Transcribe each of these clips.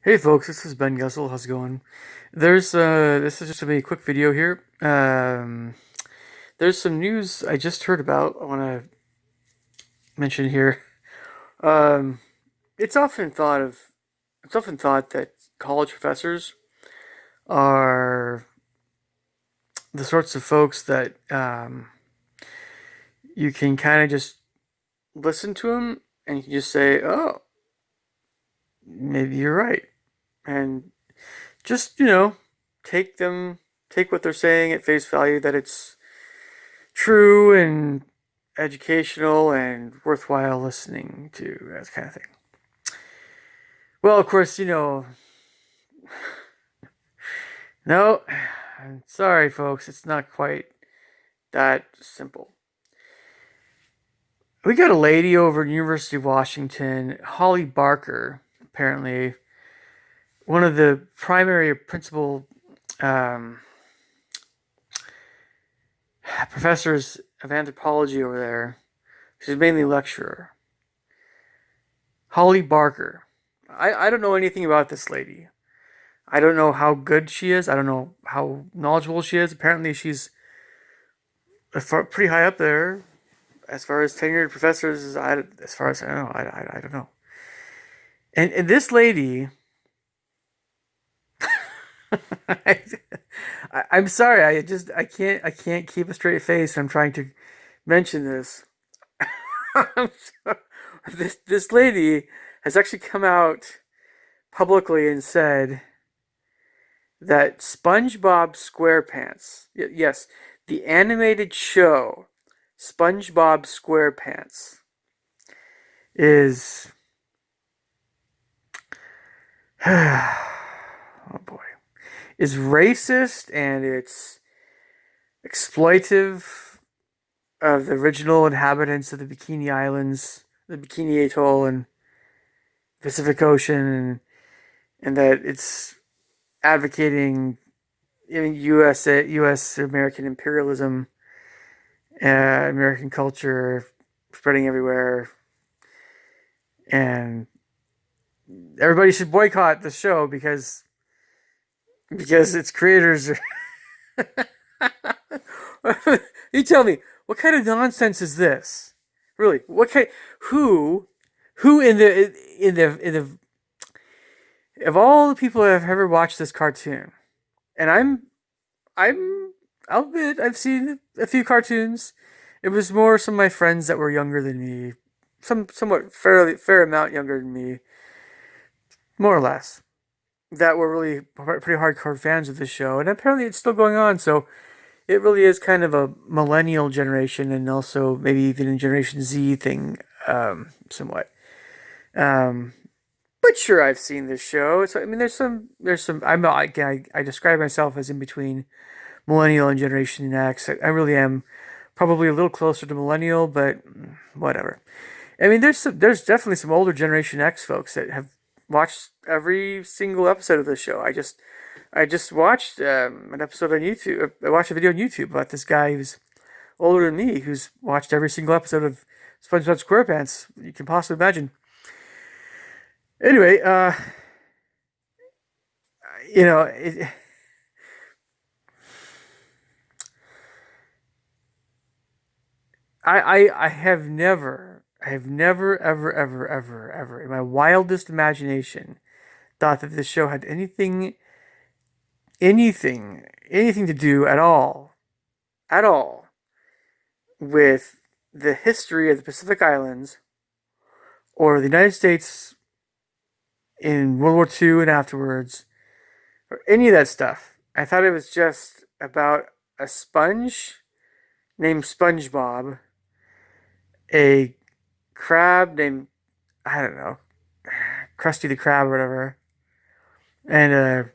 Hey folks, this is Ben Gussel. How's it going? This is just a quick video here. There's some news I just heard about. I want to mention here. Um, it's often thought of, it's often thought that college professors are the sorts of folks that you can kind of just listen to them and you can just say, "Oh, maybe you're right," and just take them, take what they're saying at face value that it's true and educational and worthwhile listening to, that kind of thing. Well, of course, no, I'm sorry, folks, it's not quite that simple. We got a lady over at University of Washington, Holly Barker, apparently one of the primary principal um, professors of anthropology over there. She's mainly a lecturer. Holly Barker. I don't know anything about this lady. I don't know how good she is. I don't know how knowledgeable she is. Apparently, she's pretty high up there as far as tenured professors. As far as I know, I don't know. And this lady, I, I'm sorry. I can't keep a straight face. I'm trying to mention this. This lady has actually come out publicly and said that SpongeBob SquarePants, yes, the animated show SpongeBob SquarePants is oh boy, is racist and it's exploitive of the original inhabitants of the Bikini Islands, the Bikini Atoll and Pacific Ocean, and that it's advocating U.S. American imperialism, American culture spreading everywhere, and everybody should boycott the show because its creators are. You tell me, what kind of nonsense is this? Really, what kind? Who, who in the of all the people that have ever watched this cartoon, and I'm I'll admit I've seen a few cartoons. It was more some of my friends that were younger than me, somewhat fairly fair amount younger than me, more or less, that were really pretty hardcore fans of the show, and apparently it's still going on. So it really is kind of a millennial generation, and also maybe even a Generation Z thing, somewhat. Um, but sure, I've seen this show. So I mean, there's some. I describe myself as in between millennial and Generation X. I really am probably a little closer to millennial, but whatever. I mean, there's definitely some older Generation X folks that have watched every single episode of the show. I just watched an episode on YouTube. I watched a video on YouTube about this guy who's older than me, who's watched every single episode of SpongeBob SquarePants you can possibly imagine. Anyway, you know, it, I have never, ever, in my wildest imagination, thought that this show had anything to do at all, with the history of the Pacific Islands or the United States in World War II and afterwards, or any of that stuff. I thought it was just about a sponge named SpongeBob, a crab named, I don't know, Krusty the Krab or whatever, and a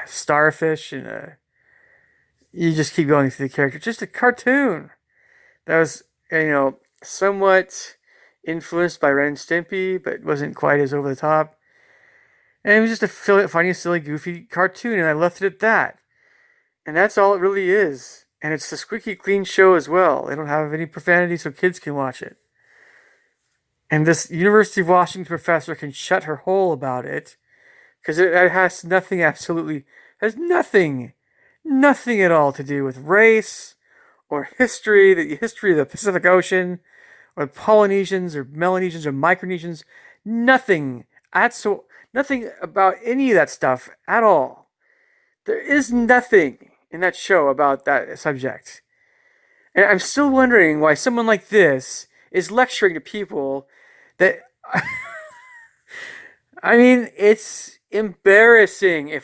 starfish and a. You just keep going through the character. Just a cartoon that was, somewhat influenced by Ren and Stimpy, but wasn't quite as over the top. And it was just a funny, silly, goofy cartoon, and I left it at that. And that's all it really is. And it's a squeaky clean show as well. They don't have any profanity, so kids can watch it. and this University of Washington professor can shut her hole about it because it has nothing, absolutely, has nothing at all to do with race or history, the history of the Pacific Ocean, or Polynesians or Melanesians or Micronesians. Nothing. Nothing about any of that stuff at all. There is nothing in that show about that subject. And I'm still wondering why someone like this is lecturing to people that. I mean, it's embarrassing.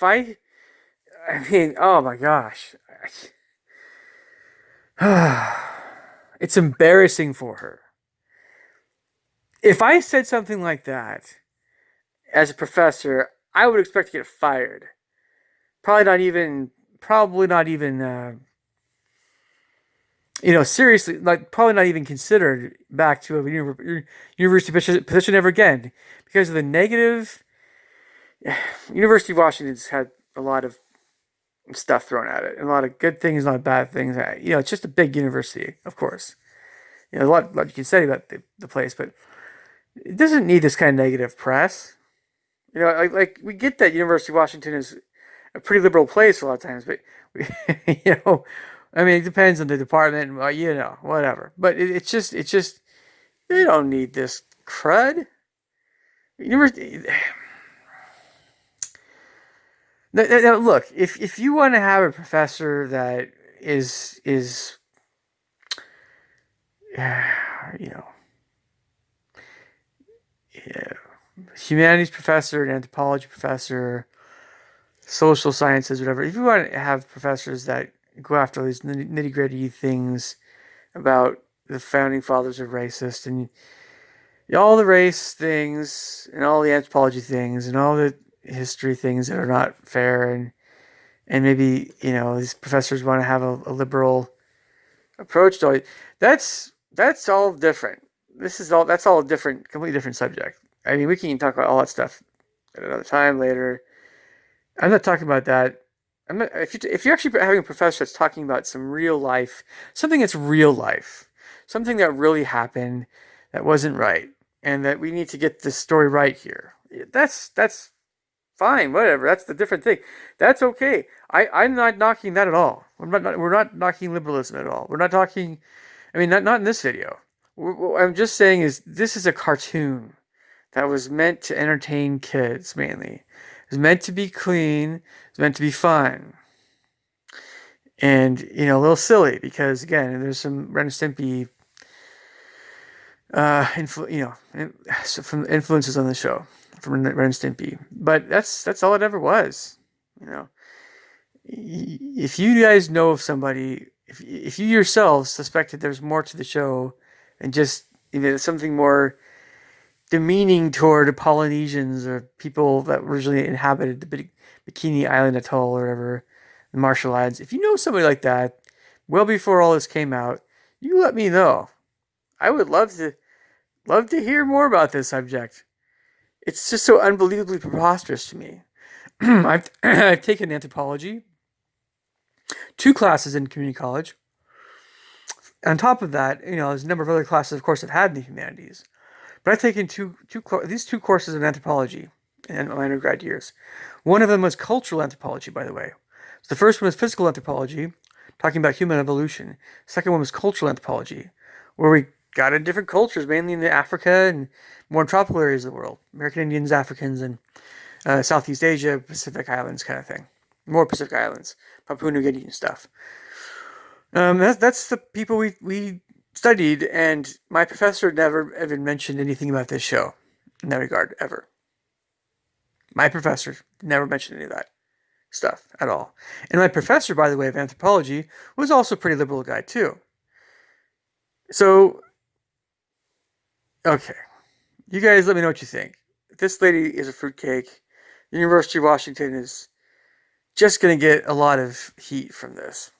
Oh my gosh. It's embarrassing for her. If I said something like that as a professor, I would expect to get fired. Probably not even, seriously, like probably not even considered back to a university position ever again because of the negative. University of Washington's had a lot of stuff thrown at it, and a lot of good things, a lot of bad things. It's just a big university, of course. A lot you can say about the place, but it doesn't need this kind of negative press. Like we get that University of Washington is a pretty liberal place a lot of times, but it depends on the department, whatever. But it's just they don't need this crud. University. Now, look, if you want to have a professor that is humanities professor, an anthropology professor, social sciences, whatever. If you want to have professors that go after these nitty gritty things about the founding fathers are racist and all the race things and all the anthropology things and all the history things that are not fair and maybe these professors want to have a liberal approach to it. That's all different. That's all a different, completely different subject. I mean, we can talk about all that stuff at another time later. I'm not talking about that. I'm not, if you're actually having a professor that's talking about some real life, something that's real life, something that really happened that wasn't right, and that we need to get this story right here. That's fine, whatever. That's the different thing. That's okay. I'm not knocking that at all. We're not knocking liberalism at all. We're not talking. I mean, not in this video. What I'm just saying is this is a cartoon that was meant to entertain kids mainly. It was meant to be clean. It was meant to be fun. And a little silly because again, there's some Ren and Stimpy, from influences on the show from Ren and Stimpy. But that's all it ever was. If you guys know of somebody, if you yourselves suspected there's more to the show than just something more demeaning toward Polynesians or people that originally inhabited the Bikini Island Atoll or whatever, the Marshall Islands. If you know somebody like that, well before all this came out, you let me know. I would love to hear more about this subject. It's just so unbelievably preposterous to me. I've taken anthropology, 2 classes in community college. On top of that, there's a number of other classes, of course, I've had in the humanities. But I've taken these 2 courses in anthropology in my undergrad years. One of them was cultural anthropology, by the way. So the first one was physical anthropology, talking about human evolution. The second one was cultural anthropology, where we got into different cultures, mainly in Africa and more tropical areas of the world. American Indians, Africans, and Southeast Asia, Pacific Islands kind of thing. More Pacific Islands, Papua New Guinea and stuff. That's the people we studied, and my professor never even mentioned anything about this show in that regard, ever. My professor never mentioned any of that stuff at all. And my professor, by the way, of anthropology was also a pretty liberal guy, too. So, okay. You guys let me know what you think. This lady is a fruitcake. University of Washington is just going to get a lot of heat from this.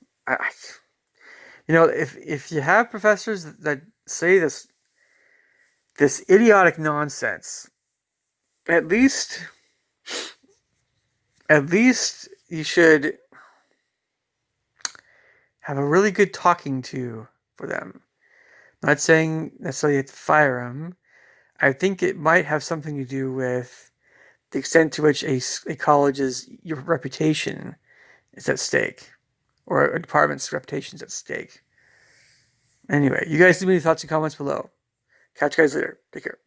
If you have professors that say this idiotic nonsense, at least you should have a really good talking to for them. I'm not saying necessarily you have to fire them. I think it might have something to do with the extent to which a college's your reputation is at stake, or a department's reputation is at stake. Anyway, you guys leave me your thoughts and comments below. Catch you guys later. Take care.